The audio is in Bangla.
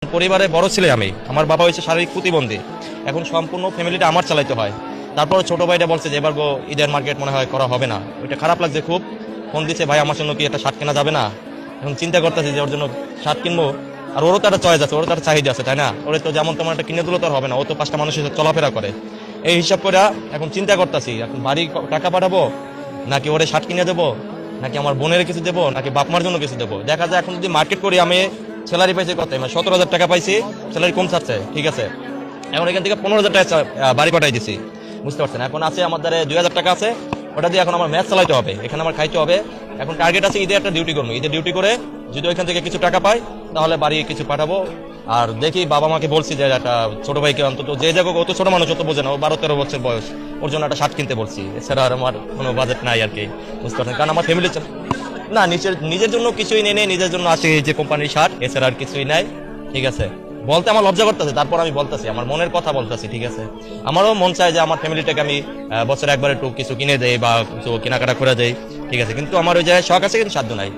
পরিবারে বড় ছেলে আমি, আমার বাবা হয়েছে শারীরিক প্রতিবন্ধী। এখন সম্পূর্ণ ফ্যামিলিটা আমার চালাইতে হয়। তারপরে ছোট ভাইটা বলছে যে এবার ঈদের মার্কেট মনে হয় করা হবে না। ওইটা খারাপ লাগছে খুব। ফোন দিচ্ছে, ভাই আমার জন্য কি একটা শার্ট কেনা যাবে না? এখন চিন্তা করতেছি যে ওর জন্য শার্ট কিনবো। আর ওরও তো একটা চয়েস আছে, ওরও তো একটা চাহিদা আছে, তাই না? ওরে তো যেমন তোমার একটা কিনে দিলে তো আর হবে না, ও তো 5টা মানুষের সাথে চলাফেরা করে। এই হিসাব করে এখন চিন্তা করতেছি, এখন বাড়ি টাকা পাঠাবো নাকি ওরে শার্ট কিনে দেবো, নাকি আমার বোনের কিছু দেবো, নাকি বাপ মার জন্য কিছু দেবো। দেখা যায় এখন যদি মার্কেট করি, আমি স্যালারি পাইছি কত, 17,000 টাকা পাইছি, স্যালারি কম চাচ্ছে, ঠিক আছে। এখন এখান থেকে 15,000 টাকা বাড়ি পাঠাই দিছি, বুঝতে পারছেন? এখন আছে আমার দ্বারা 2,000 টাকা আছে, ওটা দিয়ে এখন আমার ম্যাচ চালাইতে হবে, এখানে আমার খাইতে হবে। এখন টার্গেট আছে ঈদে একটা ডিউটি করবো, ঈদে ডিউটি করে যদি ওইখান থেকে কিছু টাকা পাই তাহলে বাড়ি কিছু পাঠাবো। আর দেখি, বাবা মাকে বলছি যে একটা ছোট ভাইকে অন্তত, যে জায়গা অত ছোট মানুষ অত বোঝে না, ও 12-13 বছর বয়স, ওর জন্য একটা শার্ট কিনতে বলছি। এছাড়া আর আমার কোনো বাজেট নাই আর কি, বুঝতে পারছেন? কারণ আমার ফ্যামিলি না, নিজের জন্য কিছুই নেই, নিজের জন্য আছে এই যে কোম্পানির শার্ট, এছাড়া আর কিছুই নাই, ঠিক আছে। বলতে আমার লজ্জা করতেছে, তারপর আমি বলতেছি, আমার মনের কথা বলতেছি, ঠিক আছে। আমারও মন চায় যে আমার ফ্যামিলিটাকে আমি বছরে একবার একটু কিছু কিনে দেই বা কিছু কেনাকাটা করে দেই, ঠিক আছে। কিন্তু আমার ওই জায়গায় শখ আছে, কিন্তু সাধ্য নাই।